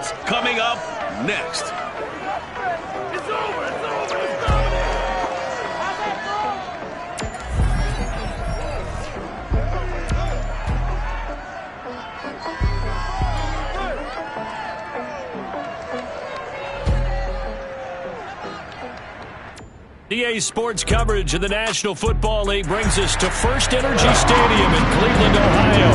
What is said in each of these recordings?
Sports, coming up next. It's over. It's over. EA Sports coverage of the National Football League brings us to First Energy Stadium in Cleveland, Ohio.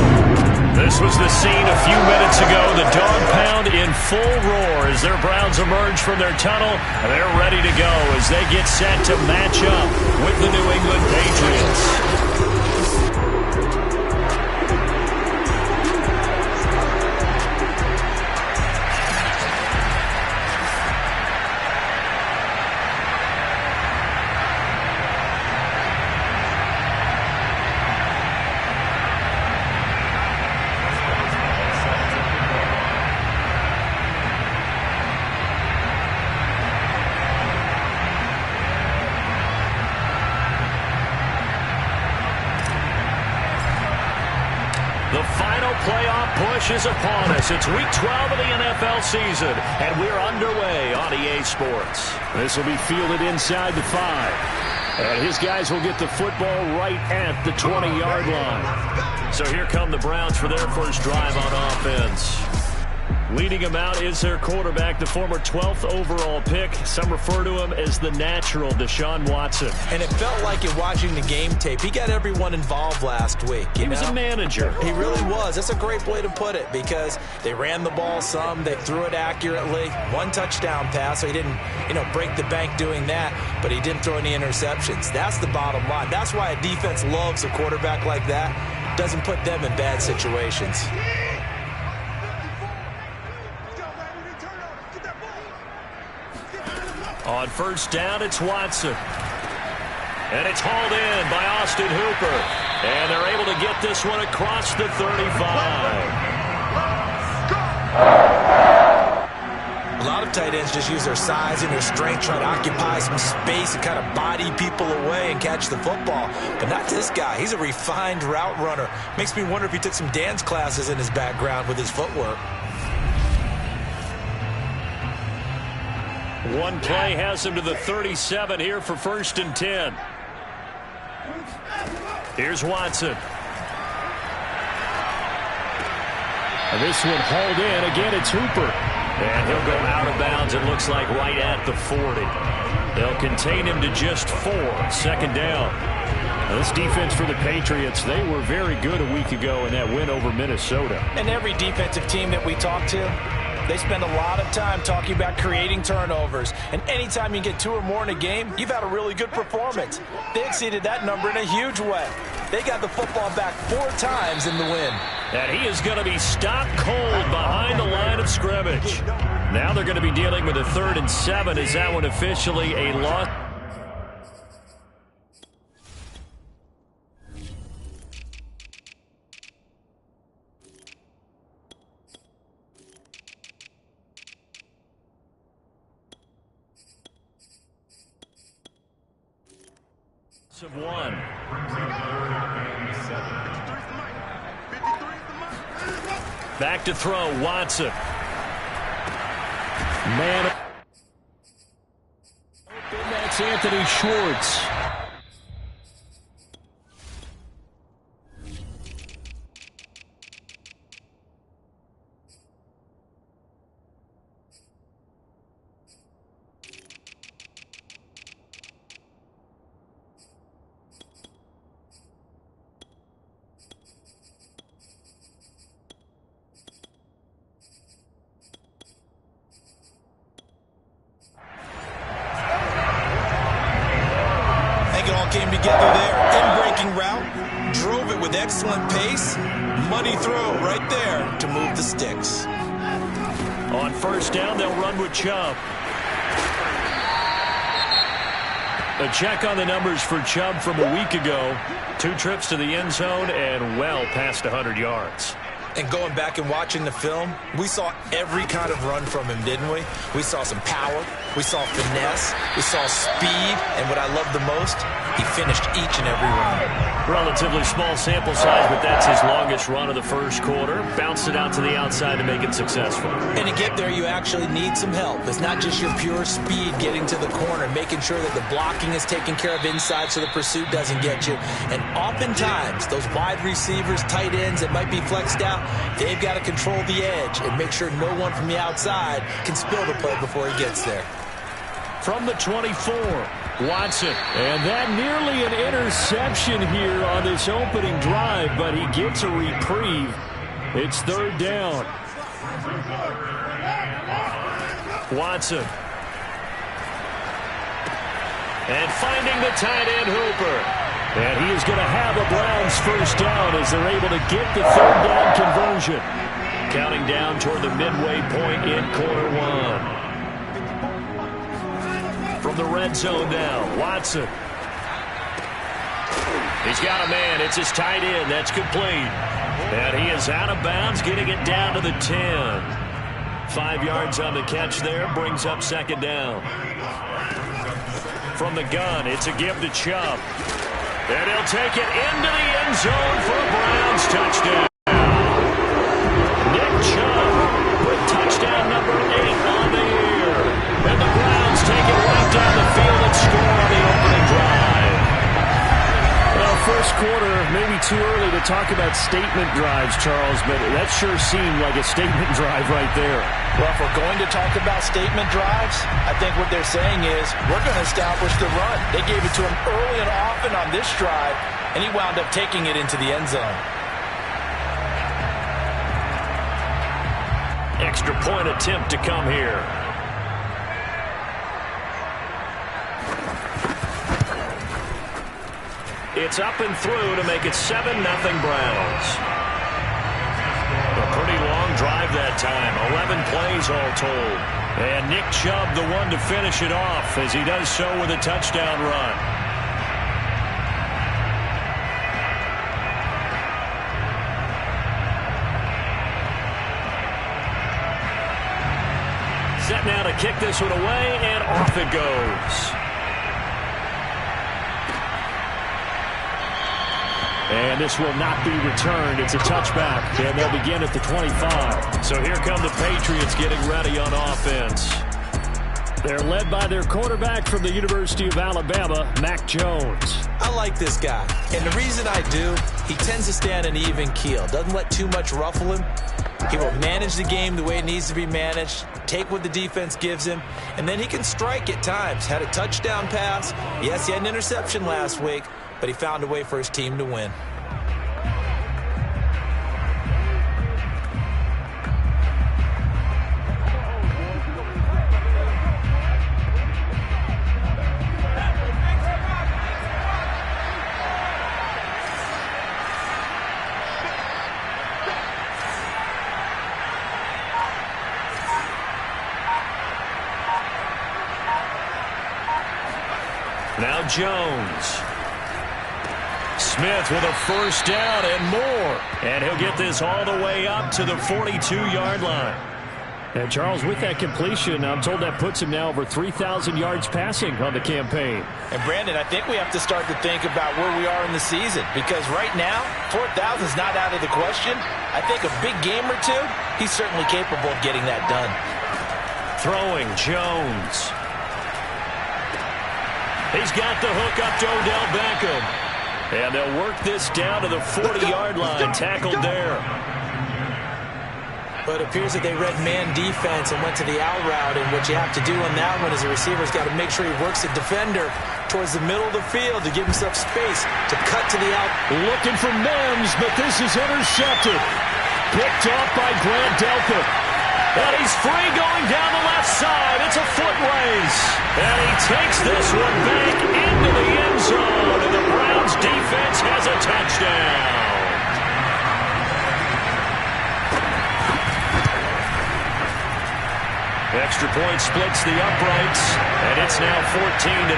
This was the scene a few minutes ago. The dog pound in full roar as their Browns emerge from their tunnel. They're ready to go as they get set to match up with the New England Patriots. The final playoff push is upon us. It's week 12 of the NFL season, and we're underway on EA Sports. This will be fielded inside the 5. And his guys will get the football right at the 20-yard line. So here come the Browns for their first drive on offense. Leading him out is their quarterback, the former 12th overall pick. Some refer to him as the natural, Deshaun Watson. And it felt like in watching the game tape, he got everyone involved last week. He was a manager. He really was. That's a great way to put it because they ran the ball some. They threw it accurately. One touchdown pass, so he didn't, break the bank doing that, but he didn't throw any interceptions. That's the bottom line. That's why a defense loves a quarterback like that. Doesn't put them in bad situations. On first down, it's Watson. And it's hauled in by Austin Hooper. And they're able to get this one across the 35. A lot of tight ends just use their size and their strength, try to occupy some space and kind of body people away and catch the football. But not this guy. He's a refined route runner. Makes me wonder if he took some dance classes in his background with his footwork. One play has him to the 37 here for 1st and 10. Here's Watson. And this one hauled in. Again, it's Hooper. And he'll go out of bounds, it looks like, right at the 40. They'll contain him to just 4. 2nd down. Now, this defense for the Patriots, they were very good a week ago in that win over Minnesota. And every defensive team that we talk to, they spend a lot of time talking about creating turnovers. And anytime you get 2 or more in a game, you've had a really good performance. They exceeded that number in a huge way. They got the football back 4 times in the win. And he is going to be stopped cold behind the line of scrimmage. Now they're going to be dealing with a 3rd and 7. Is that one officially a loss? Of 1. Back to throw, Watson. Man. And that's Anthony Schwartz. Came together there, in-breaking route, drove it with excellent pace, money throw right there to move the sticks. On first down, they'll run with Chubb. A check on the numbers for Chubb from a week ago. 2 trips to the end zone and well past 100 yards. And going back and watching the film, we saw every kind of run from him, didn't we? We saw some power, we saw finesse, we saw speed, and what I love the most, he finished each and every run. Relatively small sample size, but that's his longest run of the first quarter. Bounced it out to the outside to make it successful. And to get there, you actually need some help. It's not just your pure speed getting to the corner, making sure that the blocking is taken care of inside so the pursuit doesn't get you. And oftentimes, those wide receivers, tight ends that might be flexed out, they've got to control the edge and make sure no one from the outside can spill the play before he gets there. From the 24, Watson. And that nearly an interception here on this opening drive, but he gets a reprieve. It's third down. Watson. And finding the tight end Hooper. And he is going to have a Browns first down as they're able to get the third down conversion. Counting down toward the midway point in quarter one. From the red zone now, Watson. He's got a man. It's his tight end. That's complete. And he is out of bounds, getting it down to the 10. 5 yards on the catch there, brings up second down. From the gun, it's a give to Chubb. And he'll take it into the end zone for a Browns touchdown. Nick Chubb with touchdown number 8 on the year. And the Browns take it right down the field and score on the opening drive. Well, first quarter, maybe too early to talk about statement drives, Charles, but that sure seemed like a statement drive right there. Well, if we're going to talk about statement drives, I think what they're saying is we're going to establish the run. They gave it to him early and often on this drive, and he wound up taking it into the end zone. Extra point attempt to come here. It's up and through to make it 7-0 Browns. A pretty long drive that time. 11 plays all told. And Nick Chubb the one to finish it off as he does so with a touchdown run. Set now to kick this one away, and off it goes. And this will not be returned. It's a touchback, and they'll begin at the 25. So here come the Patriots getting ready on offense. They're led by their quarterback from the University of Alabama, Mac Jones. I like this guy, and the reason I do, he tends to stand an even keel. Doesn't let too much ruffle him. He will manage the game the way it needs to be managed, take what the defense gives him, and then he can strike at times. Had a touchdown pass. Yes, he had an interception last week, but he found a way for his team to win. Now Jones. Smith with a first down and more. And he'll get this all the way up to the 42-yard line. And Charles, with that completion, I'm told that puts him now over 3,000 yards passing on the campaign. And Brandon, I think we have to start to think about where we are in the season, because right now, 4,000 is not out of the question. I think a big game or two, he's certainly capable of getting that done. Throwing, Jones. He's got the hook up to Odell Beckham. And they'll work this down to the 40-yard line, tackled there. But it appears that they read man defense and went to the out route, and what you have to do on that one is the receiver's got to make sure he works the defender towards the middle of the field to give himself space to cut to the out. Looking for Mims, but this is intercepted. Picked off by Grant Delpit. And he's free going down the left side. It's a foot race. And he takes this one back into the end zone. And the Browns defense has a touchdown. Extra point splits the uprights. And it's now 14-0.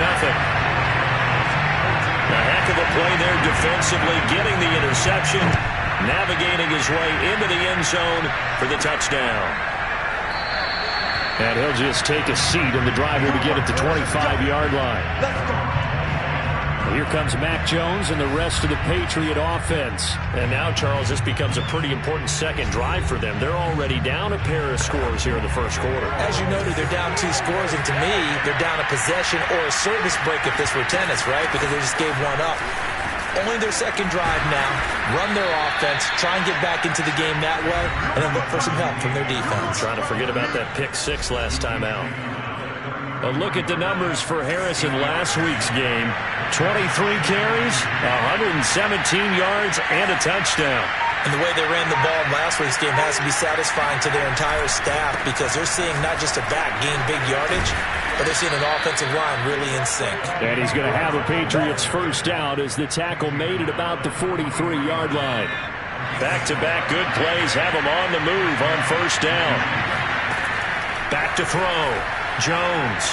A heck of a play there defensively, getting the interception, navigating his way into the end zone for the touchdown. And he'll just take a seat, and the drive will begin at the 25-yard line. Here comes Mac Jones and the rest of the Patriot offense. And now, Charles, this becomes a pretty important second drive for them. They're already down a pair of scores here in the first quarter. As you noted, they're down 2 scores, and to me, they're down a possession or a service break if this were tennis, right? Because they just gave one up. Only their second drive now. Run their offense, try and get back into the game that way, and then look for some help from their defense. Trying to forget about that pick 6 last time out. A look at the numbers for Harris in last week's game. 23 carries, 117 yards, and a touchdown. And the way they ran the ball in last week's game has to be satisfying to their entire staff because they're seeing not just a back gain big yardage, but they're seeing an offensive line really in sync. And he's going to have a Patriots first down as the tackle made at about the 43-yard line. Back-to-back good plays have them on the move on first down. Back to throw. Jones.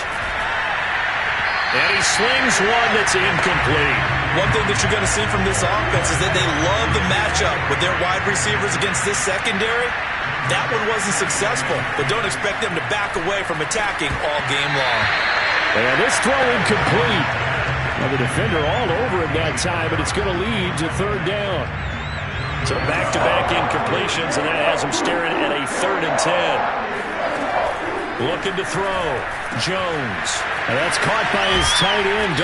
And he slings one that's incomplete. One thing that you're going to see from this offense is that they love the matchup with their wide receivers against this secondary. That one wasn't successful, but don't expect them to back away from attacking all game long. And this throw incomplete. Well, the defender all over it that time, but it's going to lead to third down. So back-to-back incompletions, and that has them staring at a 3rd and 10. Looking to throw. Jones. And that's caught by his tight end.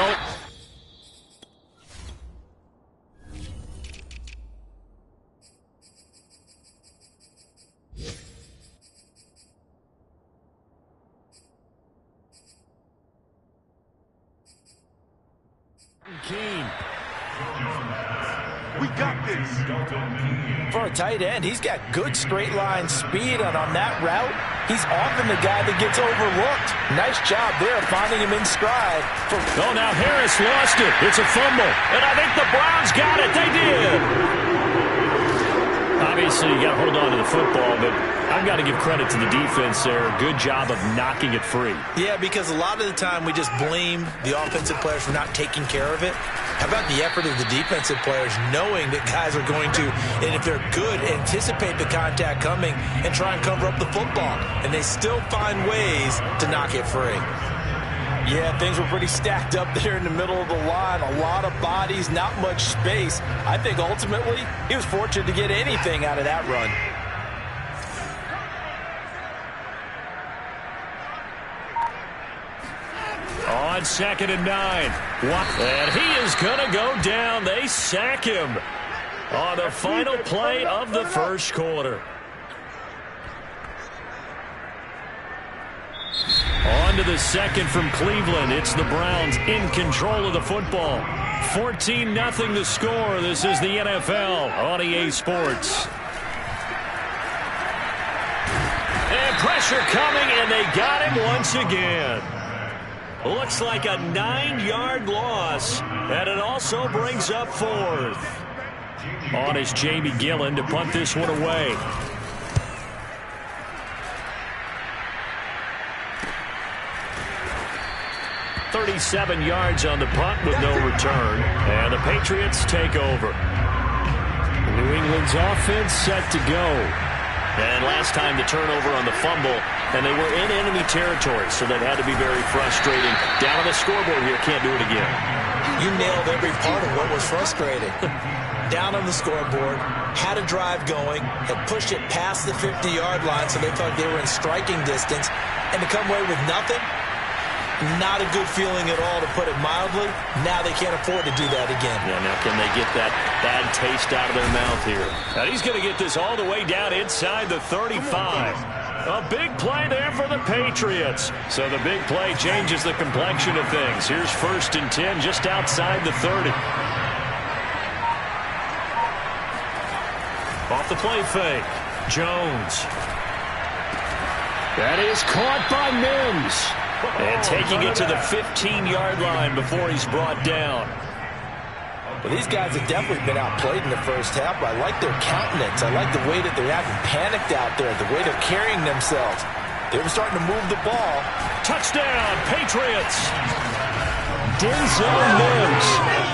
Keene. We got this. For a tight end, he's got good straight line speed, and on that route, he's often the guy that gets overlooked. Nice job there finding him in stride. Oh, now Harris lost it. It's a fumble. And I think the Browns got it. They did. Obviously, you got to hold on to the football, but I've got to give credit to the defense there. Good job of knocking it free. Yeah, because a lot of the time we just blame the offensive players for not taking care of it. How about the effort of the defensive players knowing that guys are going to, and if they're good, anticipate the contact coming and try and cover up the football. And they still find ways to knock it free. Yeah, things were pretty stacked up there in the middle of the line. A lot of bodies, not much space. I think ultimately he was fortunate to get anything out of that run. On 2nd and 9. And he is going to go down. They sack him on the final play of the first quarter. On to the second from Cleveland. It's the Browns in control of the football. 14-0 the score. This is the NFL on EA Sports. And pressure coming, and they got him once again. Looks like a 9-yard loss, and it also brings up 4th. On is Jamie Gillen to punt this one away. .37 yards on the punt with no return, and the Patriots take over. New England's offense set to go. And last time the turnover on the fumble, and they were in enemy territory, so that had to be very frustrating. Down on the scoreboard here, can't do it again. You nailed every part of what was frustrating. Down on the scoreboard, had a drive going, had pushed it past the 50-yard line, so they thought they were in striking distance, and to come away with nothing, not a good feeling at all, to put it mildly. Now they can't afford to do that again. Yeah, now can they get that bad taste out of their mouth here? Now he's going to get this all the way down inside the 35. A big play there for the Patriots. So the big play changes the complexion of things. Here's 1st and 10 just outside the 30. Off the play fake. Jones. That is caught by Mims. And taking it to the 15-yard line before he's brought down. Well, these guys have definitely been outplayed in the first half, but I like their countenance. I like the way that they're acting panicked out there, the way they're carrying themselves. They were starting to move the ball. Touchdown, Patriots! Denzel Mims,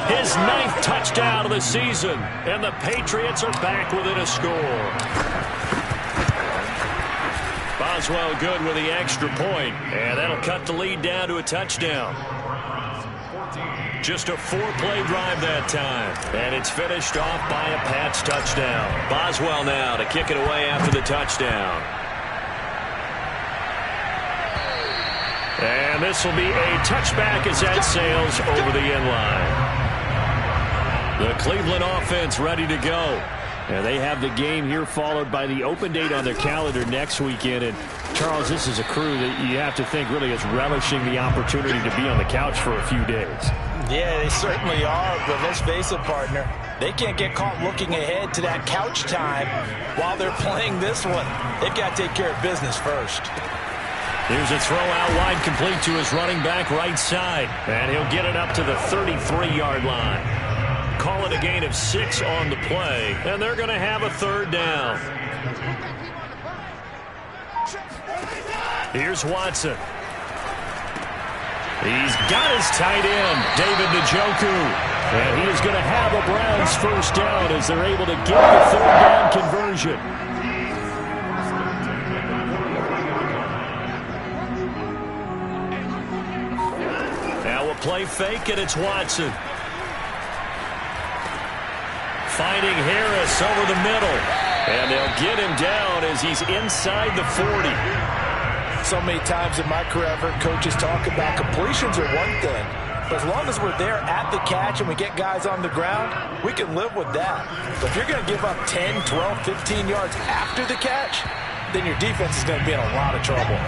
his 9th touchdown of the season, and the Patriots are back within a score. Boswell good with the extra point, and that'll cut the lead down to a touchdown. Just a 4-play drive that time. And it's finished off by a Pats touchdown. Boswell now to kick it away after the touchdown. And this will be a touchback as that sails over the end line. The Cleveland offense ready to go. And they have the game here followed by the open date on their calendar next weekend. And, Charles, this is a crew that you have to think really is relishing the opportunity to be on the couch for a few days. Yeah, they certainly are, but let's face it, partner. They can't get caught looking ahead to that couch time while they're playing this one. They've got to take care of business first. Here's a throw out wide, complete to his running back right side. And he'll get it up to the 33-yard line. Call it a gain of 6 on the play, and they're going to have a third down. Here's Watson. He's got his tight end, David Njoku. And he is going to have a Browns first down as they're able to get the third down conversion. Now a play fake, and it's Watson. Finding Harris over the middle. And they'll get him down as he's inside the 40. So many times in my career I've heard coaches talk about completions are one thing. But as long as we're there at the catch and we get guys on the ground, we can live with that. But if you're going to give up 10, 12, 15 yards after the catch, then your defense is going to be in a lot of trouble.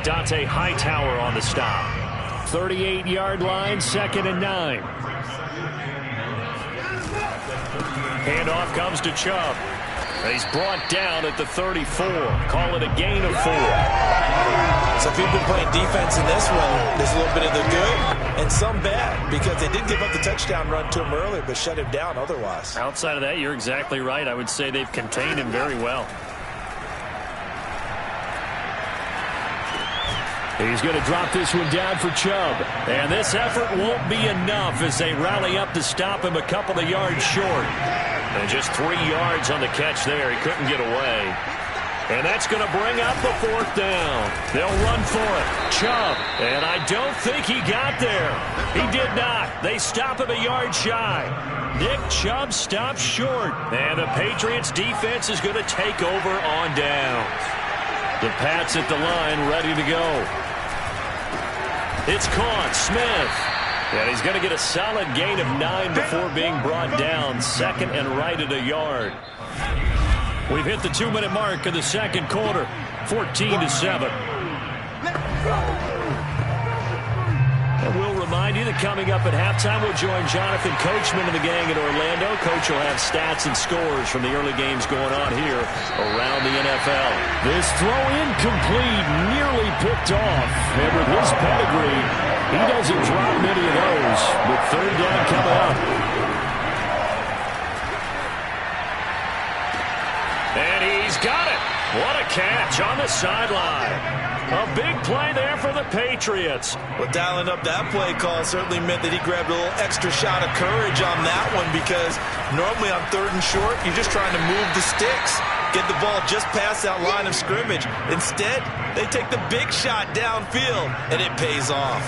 Dante Hightower on the stop. 38-yard line, 2nd and 9. Handoff comes to Chubb. He's brought down at the 34. Call it a gain of 4. So if you've been playing defense in this one, there's a little bit of the good and some bad, because they did give up the touchdown run to him earlier, but shut him down otherwise. Outside of that, you're exactly right. I would say they've contained him very well. He's going to drop this one down for Chubb. And this effort won't be enough as they rally up to stop him a couple of yards short. And just 3 yards on the catch there. He couldn't get away. And that's going to bring up the 4th down. They'll run for it. Chubb. And I don't think he got there. He did not. They stop him a yard shy. Nick Chubb stops short. And the Patriots defense is going to take over on downs. The Pats at the line ready to go. It's caught. Smith. And he's going to get a solid gain of 9 before being brought down. 2nd and right at a yard. We've hit the 2-minute mark of the second quarter. 14-7. And we'll remind you that coming up at halftime, we'll join Jonathan Coachman and the gang in Orlando. Coach will have stats and scores from the early games going on here around the NFL. This throw incomplete, nearly picked off. And with his pedigree, he doesn't drop many of those. With third down coming up. And he's got it. What a catch on the sideline. A big play there for the Patriots. Well, dialing up that play call certainly meant that he grabbed a little extra shot of courage on that one, because normally on 3rd and short, you're just trying to move the sticks, get the ball just past that line of scrimmage. Instead, they take the big shot downfield, and it pays off.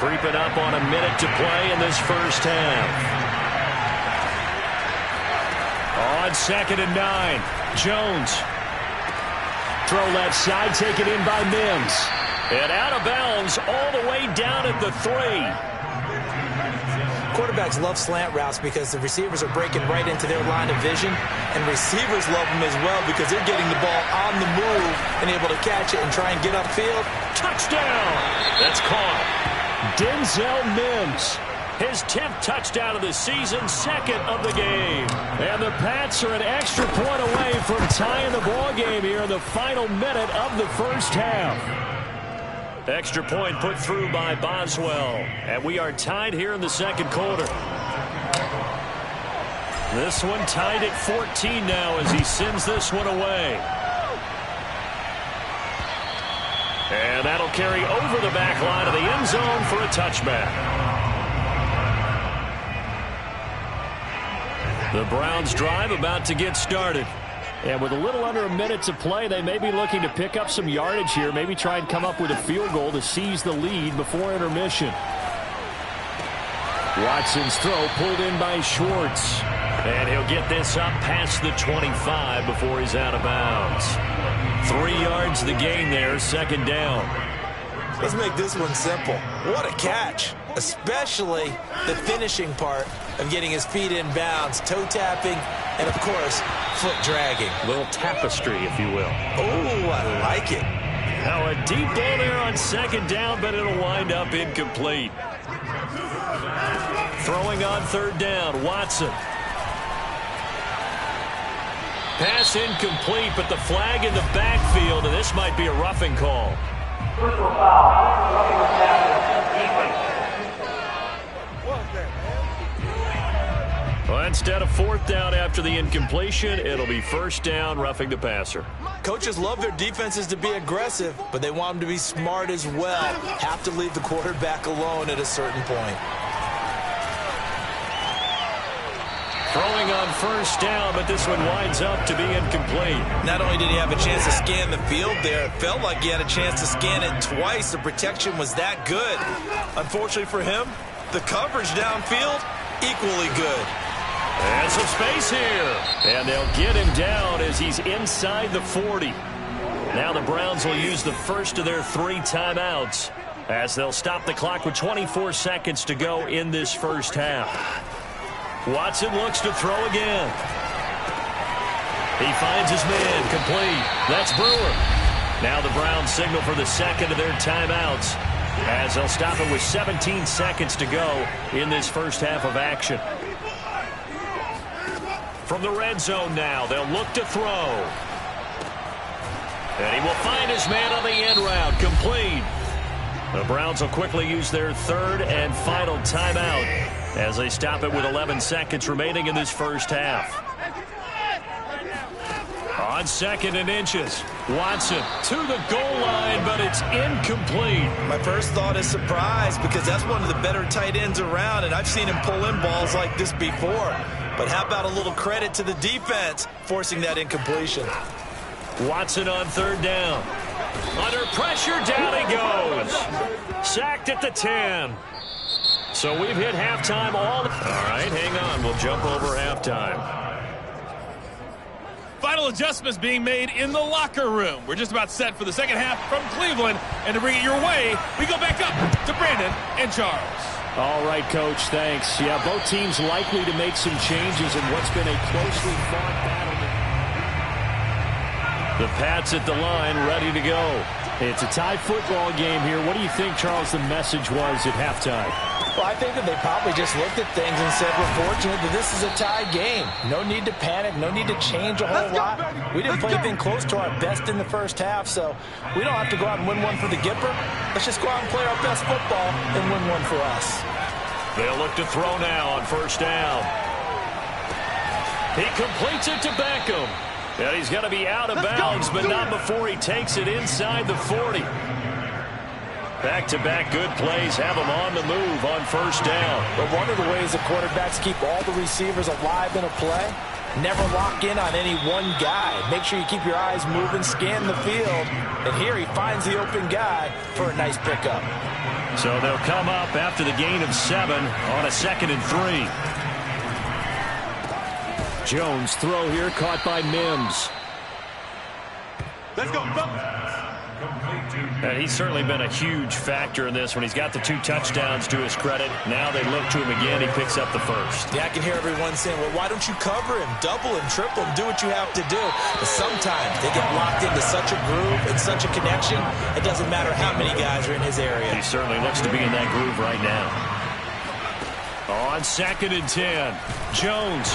Creeping up on a minute to play in this first half. On 2nd and 9, Jones. Throw left side, taken in by Mims. And out of bounds all the way down at the 3. Quarterbacks love slant routes because the receivers are breaking right into their line of vision, and receivers love them as well because they're getting the ball on the move and able to catch it and try and get upfield. Touchdown! That's caught. Denzel Mims. His 10th touchdown of the season, 2nd of the game. And the Pats are an extra point away from tying the ball game here in the final minute of the first half. Extra point put through by Boswell. And we are tied here in the second quarter. This one tied at 14 now as he sends this one away. And that'll carry over the back line of the end zone for a touchback. The Browns drive about to get started. And with a little under a minute to play, they may be looking to pick up some yardage here, maybe try and come up with a field goal to seize the lead before intermission. Watson's throw pulled in by Schwartz. And he'll get this up past the 25 before he's out of bounds. 3 yards the gain there, second down. Let's make this one simple. What a catch, especially the finishing part of getting his feet in bounds, toe tapping, and of course, foot dragging. A little tapestry, if you will. Oh, I like it. Now a deep ball there on second down, but it'll wind up incomplete. Throwing on third down, Watson. Pass incomplete, but the flag in the backfield, and this might be a roughing call. Personal foul. Roughing the passer. Well, instead of fourth down after the incompletion, it'll be first down, roughing the passer. Coaches love their defenses to be aggressive, but they want them to be smart as well. Have to leave the quarterback alone at a certain point. Throwing on first down, but this one winds up to be incomplete. Not only did he have a chance to scan the field there, it felt like he had a chance to scan it twice. The protection was that good. Unfortunately for him, the coverage downfield, equally good. And some space here. And they'll get him down as he's inside the 40. Now the Browns will use the first of their 3 timeouts as they'll stop the clock with 24 seconds to go in this first half. Watson looks to throw again. He finds his man complete. That's Brewer. Now the Browns signal for the second of their timeouts as they'll stop it with 17 seconds to go in this first half of action. From the red zone now, they'll look to throw. And he will find his man on the end route, complete. The Browns will quickly use their third and final timeout as they stop it with 11 seconds remaining in this first half. On second and inches, Watson to the goal line, but it's incomplete. My first thought is surprise because that's one of the better tight ends around, and I've seen him pull in balls like this before. But how about a little credit to the defense forcing that incompletion? Watson on third down. Under pressure, down he goes. Sacked at the 10. So we've hit halftime all right, hang on. We'll jump over halftime. Final adjustments being made in the locker room. We're just about set for the second half from Cleveland. And to bring it your way, we go back up to Brandon and Charles. All right, Coach, thanks. Yeah, both teams likely to make some changes in what's been a closely fought battle. The Pats at the line, ready to go. It's a tie football game here. What do you think, Charles, the message was at halftime? Well, I think that they probably just looked at things and said, we're fortunate that this is a tie game. No need to panic. No need to change a whole lot. We didn't play anything close to our best in the first half, so we don't have to go out and win one for the Gipper. Let's just go out and play our best football and win one for us. They'll look to throw now on first down. He completes it to Beckham. And he's going to be out of bounds, but not before he takes it inside the 40. Back-to-back good plays have him on the move on first down. But one of the ways the quarterbacks keep all the receivers alive in a play, never lock in on any one guy. Make sure you keep your eyes moving, scan the field. And here he finds the open guy for a nice pickup. So they'll come up after the gain of 7 on a 2nd and 3. Jones throw here caught by Mims. Let's go. And he's certainly been a huge factor in this when he's got the 2 touchdowns to his credit. Now they look to him again. He picks up the first. Yeah, I can hear everyone saying, well, why don't you cover him, double him, triple him, do what you have to do. But sometimes they get locked into such a groove and such a connection, it doesn't matter how many guys are in his area. He certainly looks to be in that groove right now. On 2nd and 10, Jones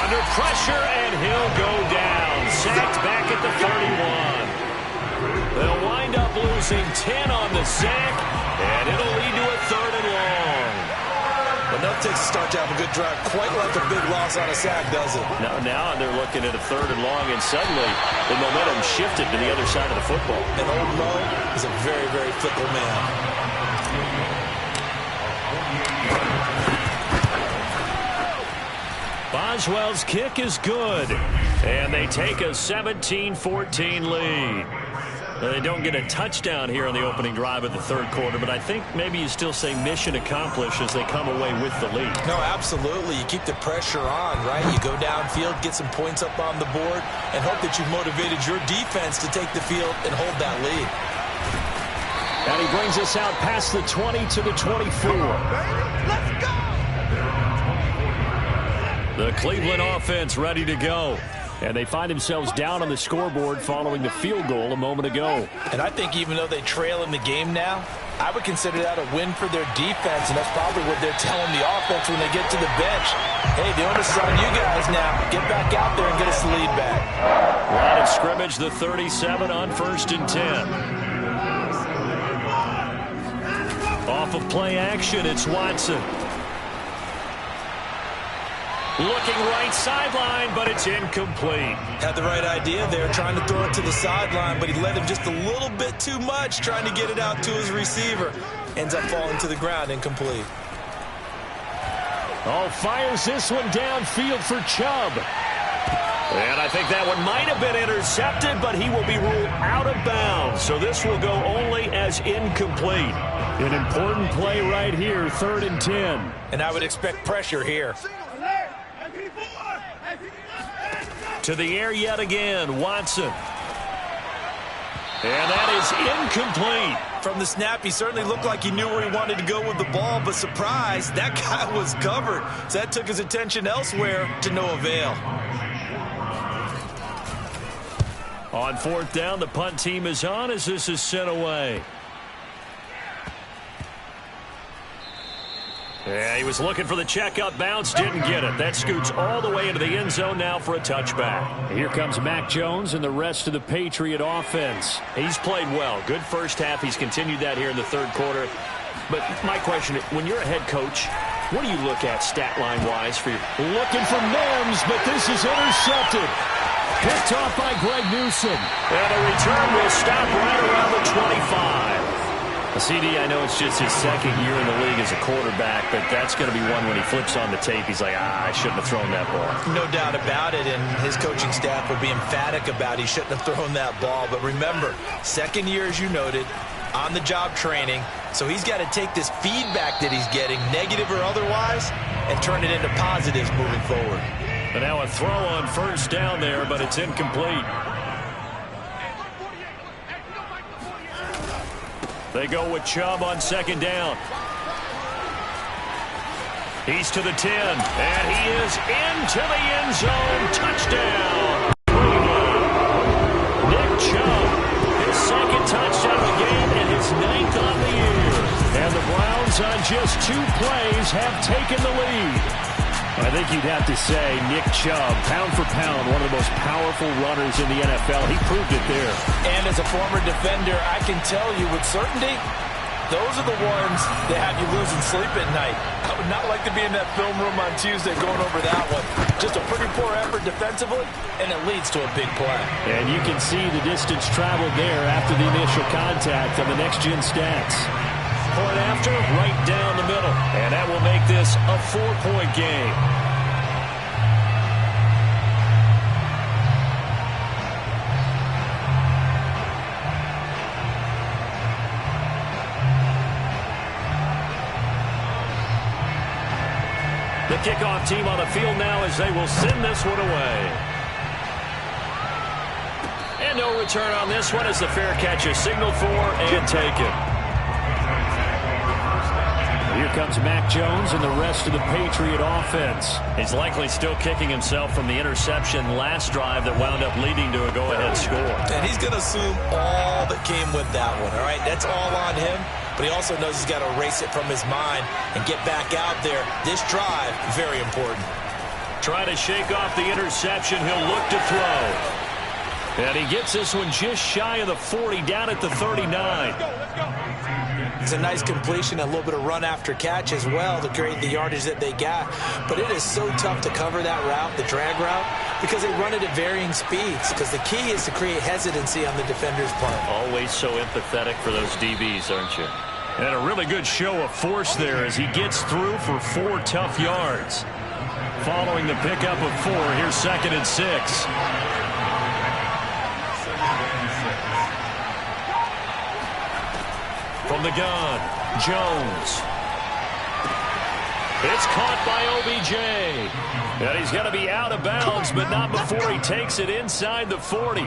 under pressure, and he'll go down. Sacked back at the 31. They'll wind up losing 10 on the sack, and it'll lead to a 3rd and long. Enough takes a start to have a good drive, quite like a big loss on a sack, does it? Now they're looking at a 3rd and long, and suddenly the momentum shifted to the other side of the football. And old Mo is a very, very fickle man. Boswell's kick is good, and they take a 17-14 lead. They don't get a touchdown here on the opening drive of the third quarter, but I think maybe you still say mission accomplished as they come away with the lead. No, absolutely. You keep the pressure on, right? You go downfield, get some points up on the board, and hope that you've motivated your defense to take the field and hold that lead. And he brings us out past the 20 to the 24. Let's go! The Cleveland offense ready to go. And they find themselves down on the scoreboard following the field goal a moment ago. And I think even though they trail in the game now, I would consider that a win for their defense, and that's probably what they're telling the offense when they get to the bench. Hey, the onus is on you guys now. Get back out there and get us the lead back. Line of scrimmage, the 37 on 1st and 10. Off of play action, it's Watson. Looking right sideline, but it's incomplete. Had the right idea there, trying to throw it to the sideline, but he led him just a little bit too much, trying to get it out to his receiver. Ends up falling to the ground, incomplete. Oh, fires this one downfield for Chubb. And I think that one might have been intercepted, but he will be ruled out of bounds. So this will go only as incomplete. An important play right here, 3rd and 10. And I would expect pressure here. To the air yet again, Watson. And that is incomplete. From the snap, he certainly looked like he knew where he wanted to go with the ball, but surprise, that guy was covered. So that took his attention elsewhere to no avail. On 4th down, the punt team is on as this is sent away. Yeah, he was looking for the checkup bounce, didn't get it. That scoots all the way into the end zone now for a touchback. Here comes Mac Jones and the rest of the Patriot offense. He's played well. Good first half. He's continued that here in the third quarter. But my question, when you're a head coach, what do you look at stat line-wise for your... Looking for Mims, but this is intercepted. Picked off by Greg Newsome. And a return will stop right around the 25. CD, I know it's just his second year in the league as a quarterback, but that's going to be one when he flips on the tape. He's like, I shouldn't have thrown that ball. No doubt about it, and his coaching staff will be emphatic about he shouldn't have thrown that ball. But remember, second year, as you noted, on-the-job training, so he's got to take this feedback that he's getting, negative or otherwise, and turn it into positives moving forward. And now a throw on 1st down there, but it's incomplete. They go with Chubb on 2nd down. He's to the 10, and he is into the end zone. Touchdown. Nick Chubb, his 2nd touchdown of the game and his 9th on the year. And the Browns on just 2 plays have taken the lead. I think you'd have to say Nick Chubb, pound for pound, one of the most powerful runners in the NFL. He proved it there. And as a former defender, I can tell you with certainty, those are the ones that have you losing sleep at night. I would not like to be in that film room on Tuesday going over that one. Just a pretty poor effort defensively, and it leads to a big play. And you can see the distance traveled there after the initial contact on the next-gen stats. Point after, right down the middle. And that will make this a 4-point game. The kickoff team on the field now as they will send this one away. And no return on this one as the fair catch is signaled for and taken. Here comes Mac Jones and the rest of the Patriot offense. He's likely still kicking himself from the interception last drive that wound up leading to a go-ahead score. And he's going to assume all that came with that one, all right? That's all on him, but he also knows he's got to erase it from his mind and get back out there. This drive, very important. Trying to shake off the interception. He'll look to throw. And he gets this one just shy of the 40, down at the 39. It's a nice completion, a little bit of run after catch as well to create the yardage that they got. But it is so tough to cover that route, the drag route, because they run it at varying speeds. Because the key is to create hesitancy on the defender's part. Always so empathetic for those DBs, aren't you? And a really good show of force there as he gets through for 4 tough yards. Following the pickup of 4, here's 2nd and 6. From the gun, Jones. It's caught by OBJ. And he's going to be out of bounds, but not before he takes it inside the 40.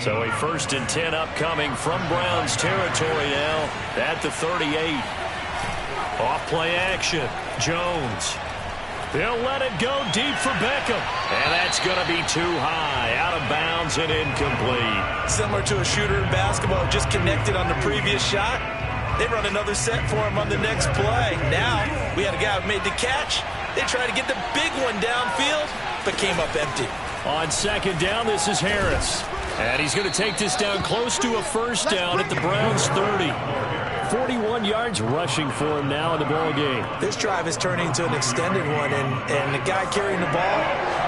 So a 1st and 10 upcoming from Browns territory now at the 38. Off play action, Jones. They'll let it go deep for Beckham. And that's going to be too high, out of bounds and incomplete. Similar to a shooter in basketball, just connected on the previous shot. They run another set for him on the next play. Now, we had a guy who made the catch. They tried to get the big one downfield, but came up empty. On 2nd down, this is Harris. And he's going to take this down close to a 1st down at the Browns 30. 41 yards rushing for him now in the ball game. This drive is turning into an extended one, and the guy carrying the ball,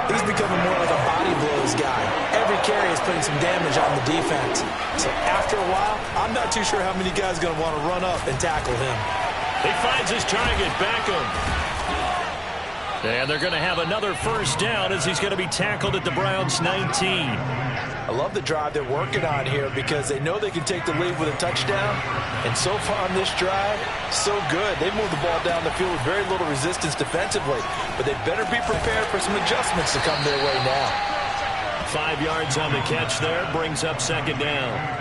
he's becoming more like a body blows guy. Every carry is putting some damage on the defense. So after a while, I'm not too sure how many guys are going to want to run up and tackle him. He finds his target, Beckham. And they're going to have another 1st down as he's going to be tackled at the Browns 19. I love the drive they're working on here because they know they can take the lead with a touchdown. And so far on this drive, so good. They moved the ball down the field with very little resistance defensively. But they better be prepared for some adjustments to come their way now. 5 yards on the catch there, brings up 2nd down.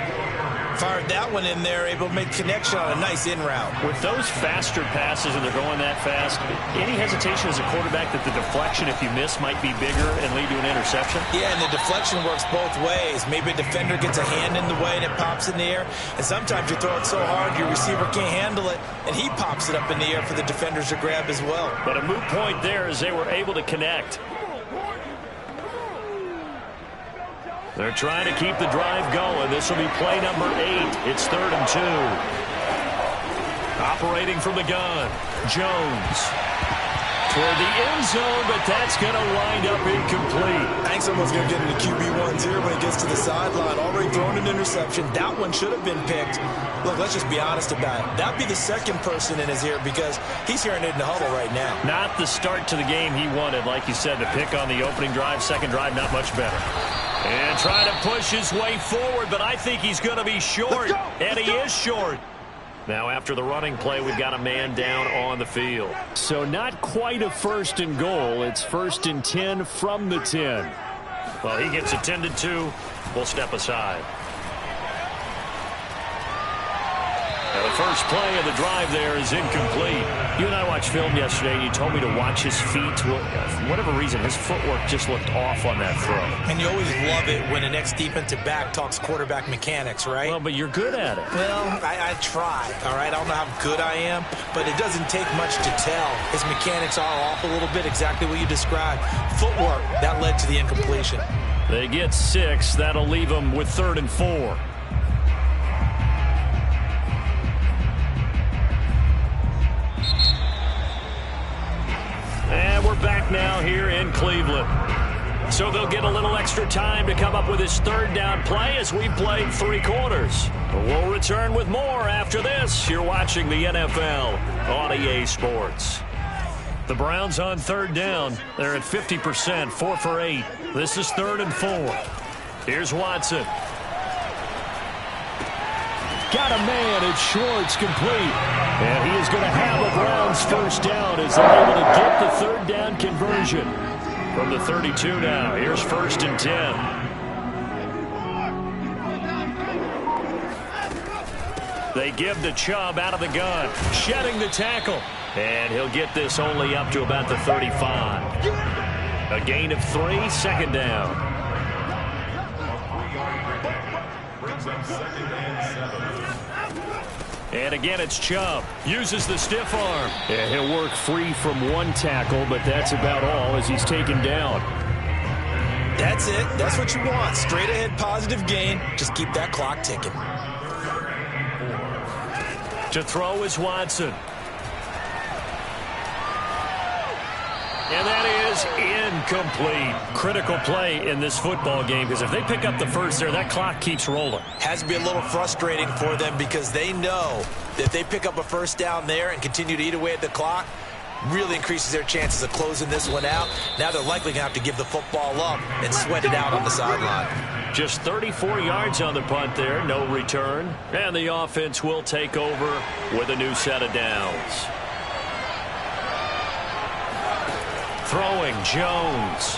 Fired that one in there, able to make connection on a nice in route. With those faster passes and they're going that fast, any hesitation as a quarterback that the deflection, if you miss, might be bigger and lead to an interception? Yeah, and the deflection works both ways. Maybe a defender gets a hand in the way and it pops in the air. And sometimes you throw it so hard your receiver can't handle it, and he pops it up in the air for the defenders to grab as well. But a moot point there as they were able to connect. They're trying to keep the drive going. This will be play number 8. It's 3rd and 2. Operating from the gun, Jones. Toward the end zone, but that's going to wind up incomplete. I think someone's going to get into QB1s here when he gets to the sideline. Already thrown an interception. That one should have been picked. Look, let's just be honest about it. That'd be the second person in his ear because he's hearing it in the huddle right now. Not the start to the game he wanted. Like you said, the pick on the opening drive, 2nd drive, not much better. And trying to push his way forward, but I think he's going to be short. And he is short. Now after the running play, we've got a man down on the field. So not quite a 1st and goal. It's 1st and 10 from the 10. Well, he gets attended to. We'll step aside. Now the first play of the drive there is incomplete. You and I watched film yesterday, and you told me to watch his feet. For whatever reason, his footwork just looked off on that throw. And you always love it when an ex-defensive back talks quarterback mechanics, right? Well, but you're good at it. Well, I try, all right? I don't know how good I am, but it doesn't take much to tell. His mechanics are off a little bit, exactly what you described. Footwork, that led to the incompletion. They get 6. That'll leave them with 3rd and 4. And we're back now here in Cleveland. So they'll get a little extra time to come up with his 3rd down play as we've played 3 quarters. We'll return with more after this. You're watching the NFL on EA Sports. The Browns on 3rd down. They're at 50%, 4 for 8. This is 3rd and 4. Here's Watson. Got a man. It's Schwartz complete. And he is going to have a Browns 1st down as they're able to get the 3rd down conversion. From the 32 now. Here's 1st and 10. They give to Chubb out of the gun. Shedding the tackle. And he'll get this only up to about the 35. A gain of 3, 2nd down. And again, it's Chubb. Uses the stiff arm. And he'll work free from 1 tackle, but that's about all as he's taken down. That's it. That's what you want. Straight ahead positive gain. Just keep that clock ticking. To throw is Watson. And that is incomplete. Critical play in this football game because if they pick up the 1st there, that clock keeps rolling. Has to be a little frustrating for them because they know that if they pick up a 1st down there and continue to eat away at the clock, really increases their chances of closing this one out. Now they're likely going to have to give the football up and sweat it out on the sideline. Just 34 yards on the punt there, no return. And the offense will take over with a new set of downs. Throwing, Jones.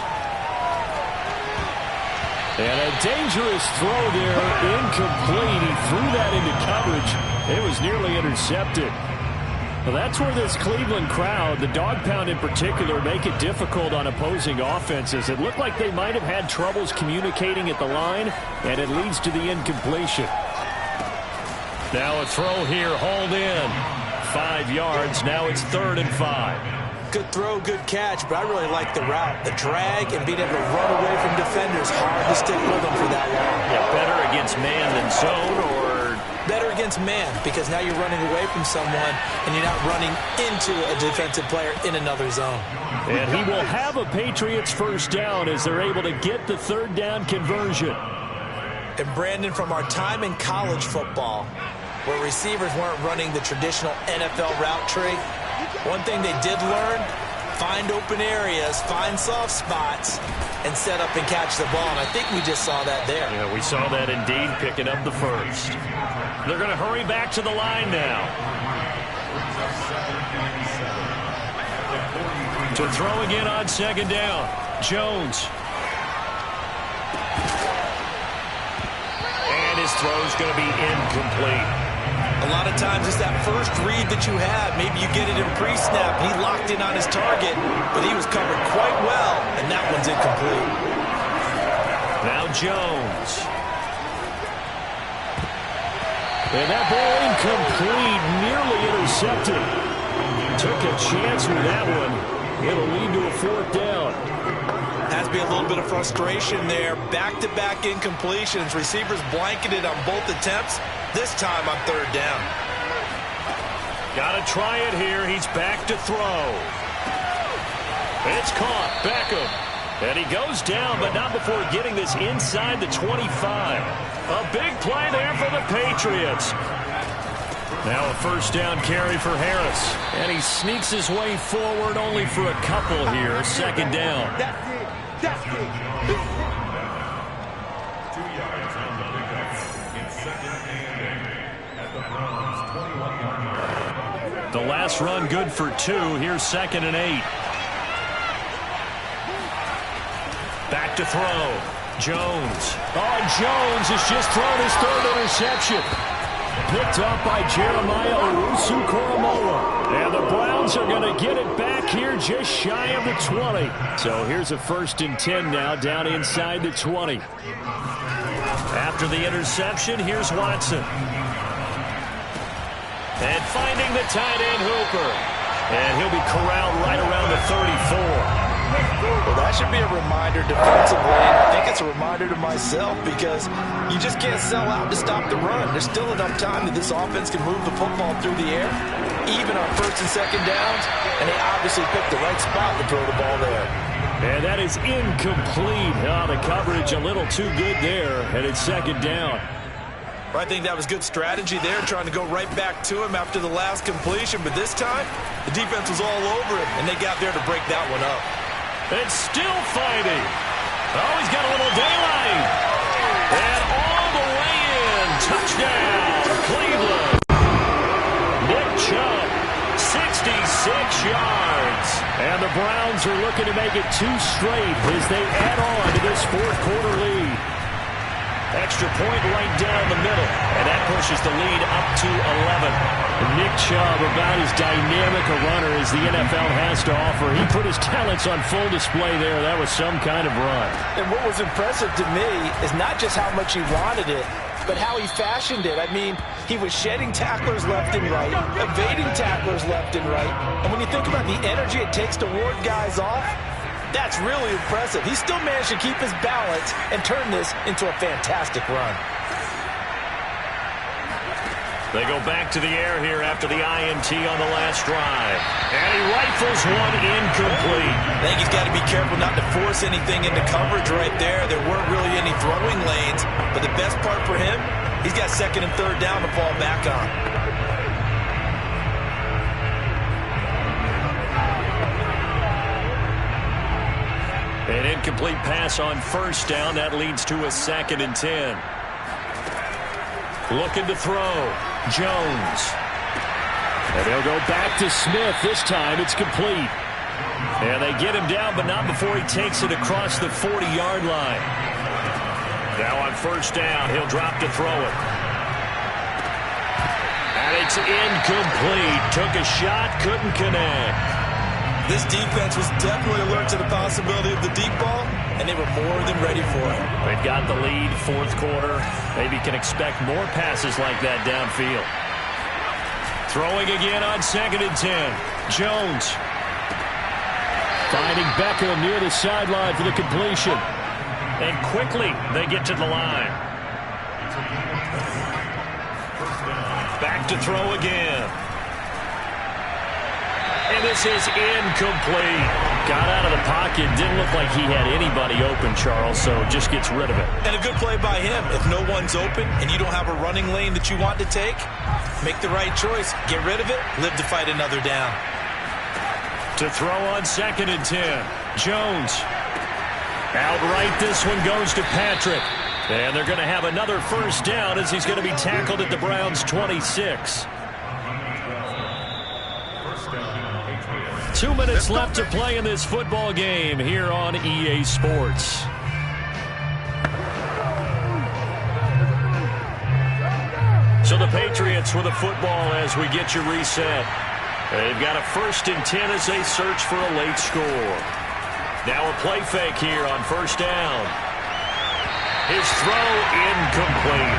And a dangerous throw there, incomplete. He threw that into coverage. It was nearly intercepted. Well, that's where this Cleveland crowd, the dog pound in particular, make it difficult on opposing offenses. It looked like they might have had troubles communicating at the line, and it leads to the incompletion. Now a throw here, hauled in. 5 yards, now it's 3rd and 5. Good throw, good catch, but I really like the route. The drag and being able to run away from defenders, hard to stick with them for that long. Yeah, better against man than zone, or better against man, because now you're running away from someone and you're not running into a defensive player in another zone. And he will have a Patriots first down as they're able to get the 3rd down conversion. And Brandon, from our time in college football, where receivers weren't running the traditional NFL route tree, one thing they did learn, find open areas, find soft spots, and set up and catch the ball. And I think we just saw that there. Yeah, we saw that indeed, picking up the first. They're going to hurry back to the line now. To throw again on 2nd down. Jones. And his throw's going to be incomplete. A lot of times it's that first read that you have. Maybe you get it in pre-snap. He locked in on his target, but he was covered quite well, and that one's incomplete. Now Jones. And that ball incomplete, nearly intercepted. Took a chance with that one. It'll lead to a 4th down. Has to be a little bit of frustration there. Back-to-back incompletions. Receivers blanketed on both attempts. This time on 3rd down. Got to try it here. He's back to throw. It's caught. Beckham. And he goes down, but not before getting this inside the 25. A big play there for the Patriots. Now a 1st down carry for Harris. And he sneaks his way forward only for a couple here. 2nd down. That's it. That's it. The last run good for 2. Here's 2nd and 8. Back to throw. Jones. Oh, Jones has just thrown his 3rd interception. Picked up by Jeremiah Owusu-Koramoah. And the Browns are going to get it back here just shy of the 20. So here's a 1st and 10 now down inside the 20. After the interception, here's Watson. And finding the tight end Hooper. And he'll be corralled right around the 34. Well, that should be a reminder defensively, and I think it's a reminder to myself, because you just can't sell out to stop the run. There's still enough time that this offense can move the football through the air, even on 1st and 2nd downs, and they obviously picked the right spot to throw the ball there. And that is incomplete. The coverage a little too good there, and it's 2nd down. I think that was good strategy there, trying to go right back to him after the last completion, but this time, the defense was all over him, and they got there to break that one up. It's still fighting. Oh, he's got a little daylight. And all the way in. Touchdown, Cleveland. Nick Chubb, 66 yards. And the Browns are looking to make it 2 straight as they add on to this 4th quarter lead. Extra point right down the middle. And that pushes the lead up to 11. Nick Chubb, about as dynamic a runner as the NFL has to offer. He put his talents on full display there. That was some kind of run. And what was impressive to me is not just how much he wanted it, but how he fashioned it. I mean, he was shedding tacklers left and right, evading tacklers left and right. And when you think about the energy it takes to ward guys off, that's really impressive. He still managed to keep his balance and turn this into a fantastic run. They go back to the air here after the INT on the last drive. And he rifles one incomplete. I think he's got to be careful not to force anything into coverage right there. There weren't really any throwing lanes. But the best part for him, he's got 2nd and 3rd down to fall back on. An incomplete pass on first down. That leads to a 2nd and 10. Looking to throw. Jones. And they'll go back to Smith. This time it's complete. And they get him down, but not before he takes it across the 40-yard line. Now on first down, he'll drop to throw it. And it's incomplete. Took a shot, couldn't connect. This defense was definitely alert to the possibility of the deep ball, and they were more than ready for it. They've got the lead, 4th quarter. Maybe can expect more passes like that downfield. Throwing again on 2nd and 10. Jones. Finding Beckham near the sideline for the completion. And quickly they get to the line. Back to throw again. And this is incomplete. Got out of the pocket. Didn't look like he had anybody open, Charles, so just gets rid of it. And a good play by him. If no one's open and you don't have a running lane that you want to take, make the right choice. Get rid of it. Live to fight another down. To throw on 2nd and 10. Jones. Outright, this one goes to Patrick. And they're going to have another first down as he's going to be tackled at the Browns' 26. 2 minutes left to play in this football game here on EA Sports. So the Patriots with a football as we get you reset. They've got a 1st and 10 as they search for a late score. Now a play fake here on first down. His throw incomplete.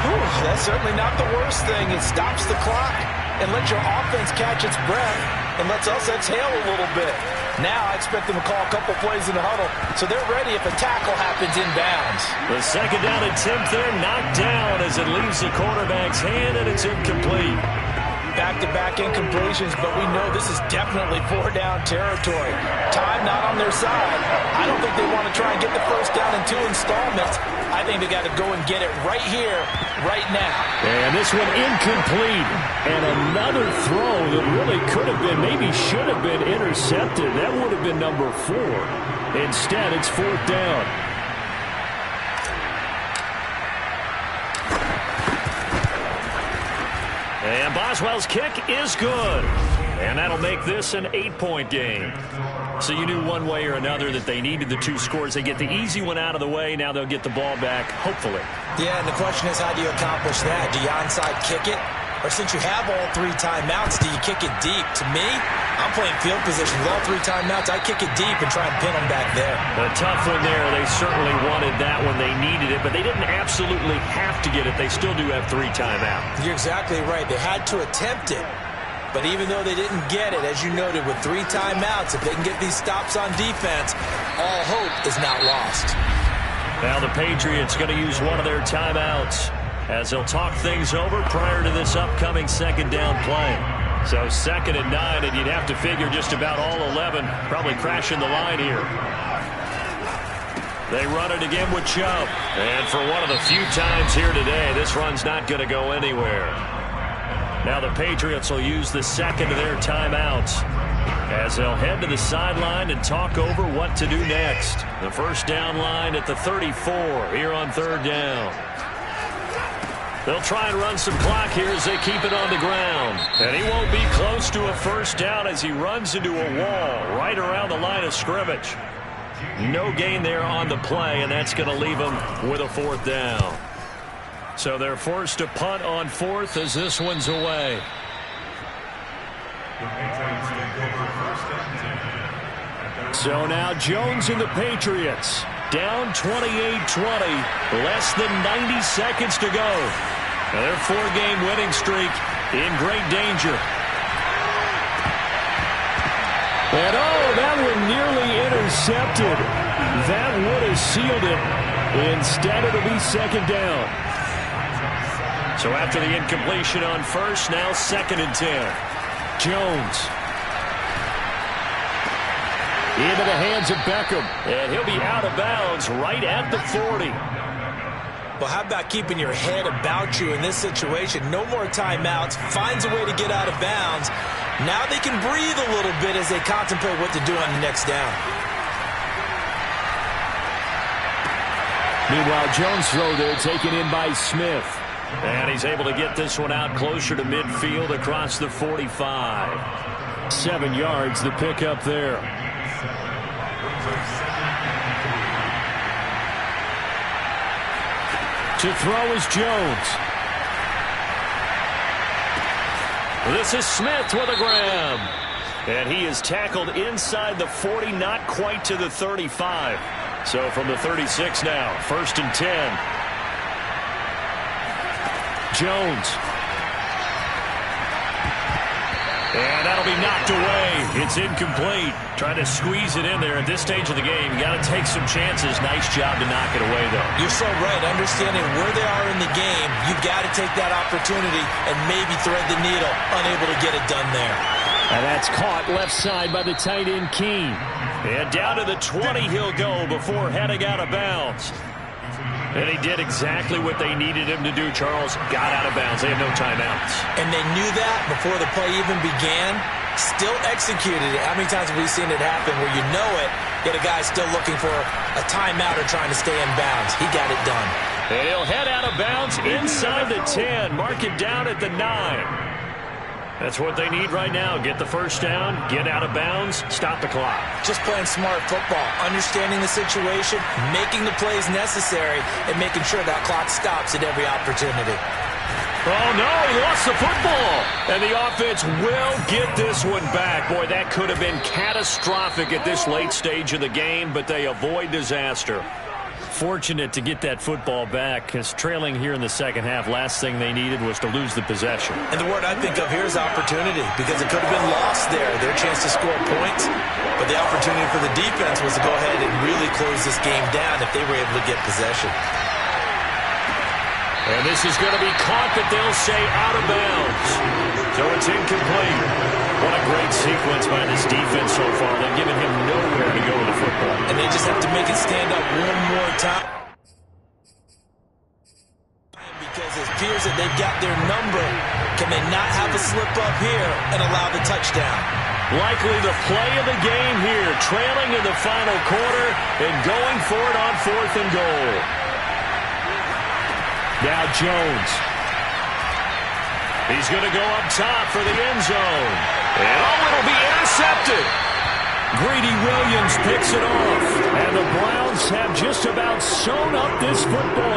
Whew, that's certainly not the worst thing. It stops the clock and lets your offense catch its breath and lets us exhale a little bit. Now I expect them to call a couple plays in the huddle so they're ready if a tackle happens inbounds. The 2nd down attempt there knocked down as it leaves the quarterback's hand and it's incomplete. Back-to-back incompletions, but we know this is definitely 4-down territory. Time not on their side. I don't think they want to try and get the first down in 2 installments. I think they got to go and get it right here, right now. And this one incomplete. And another throw that really could have been, maybe should have been intercepted. That would have been number 4. Instead, it's 4th down. And Boswell's kick is good. And that'll make this an 8-point game. So you knew one way or another that they needed the 2 scores. They get the easy one out of the way. Now they'll get the ball back, hopefully. Yeah, and the question is, how do you accomplish that? Do you onside kick it? Or since you have all 3 timeouts, do you kick it deep? To me, I'm playing field position with all 3 timeouts. I kick it deep and try and pin them back there. A tough one there. They certainly wanted that when they needed it, but they didn't absolutely have to get it. They still do have 3 timeouts. You're exactly right. They had to attempt it. But even though they didn't get it, as you noted, with 3 timeouts, if they can get these stops on defense, all hope is not lost. Now the Patriots going to use one of their timeouts as they'll talk things over prior to this upcoming 2nd down play. So 2nd and 9, and you'd have to figure just about all 11 probably crashing the line here. They run it again with Chubb. And for one of the few times here today, this run's not going to go anywhere. Now the Patriots will use the 2nd of their timeouts as they'll head to the sideline and talk over what to do next. The first down line at the 34 here on 3rd down. They'll try and run some clock here as they keep it on the ground. And he won't be close to a first down as he runs into a wall right around the line of scrimmage. No gain there on the play, and that's going to leave him with a 4th down. So they're forced to punt on 4th as this one's away. So now Jones and the Patriots down 28-20. Less than 90 seconds to go. And their 4-game winning streak in great danger. And that one nearly intercepted. That would have sealed it. Instead, it'll be 2nd down. So after the incompletion on first, now 2nd and 10. Jones. Into the hands of Beckham. And he'll be out of bounds right at the 40. Well, how about keeping your head about you in this situation? No more timeouts. Finds a way to get out of bounds. Now they can breathe a little bit as they contemplate what to do on the next down. Meanwhile, Jones' throw there taken in by Smith. And he's able to get this one out closer to midfield across the 45. 7 yards, the pickup there. To throw is Jones. This is Smith with a grab. And he is tackled inside the 40, not quite to the 35. So from the 36 now, 1st and 10. Jones. And that'll be knocked away. It's incomplete. Trying to squeeze it in there at this stage of the game. You got to take some chances. Nice job to knock it away, though. You're so right. Understanding where they are in the game, you've got to take that opportunity and maybe thread the needle. Unable to get it done there. And that's caught left side by the tight end, Keene. And down to the 20 he'll go before heading out of bounds. And he did exactly what they needed him to do, Charles. Got out of bounds. They have no timeouts. And they knew that before the play even began. Still executed it. How many times have we seen it happen where you know it, yet a guy's still looking for a timeout or trying to stay in bounds? He got it done. And he'll head out of bounds inside the 10. Mark it down at the 9. That's what they need right now. Get the first down, get out of bounds, stop the clock. Just playing smart football, understanding the situation, making the plays necessary, and making sure that clock stops at every opportunity. Oh, no, he lost the football. And the offense will get this one back. Boy, that could have been catastrophic at this late stage of the game, but they avoid disaster. Fortunate to get that football back, because trailing here in the second half, last thing they needed was to lose the possession. And the word I think of here is opportunity, because it could have been lost there, their chance to score points. But the opportunity for the defense was to go ahead and really close this game down if they were able to get possession. And this is going to be caught, but they'll say out of bounds. So it's incomplete. What a great sequence by this defense so far. They've given him nowhere to go with the football. And they just have to make it stand up one more time. Because it appears that they've got their number. Can they not have a slip up here and allow the touchdown? Likely the play of the game here. Trailing in the final quarter and going for it on 4th and goal. Now Jones. He's going to go up top for the end zone. And it'll be intercepted. Greedy Williams picks it off. And the Browns have just about sewn up this football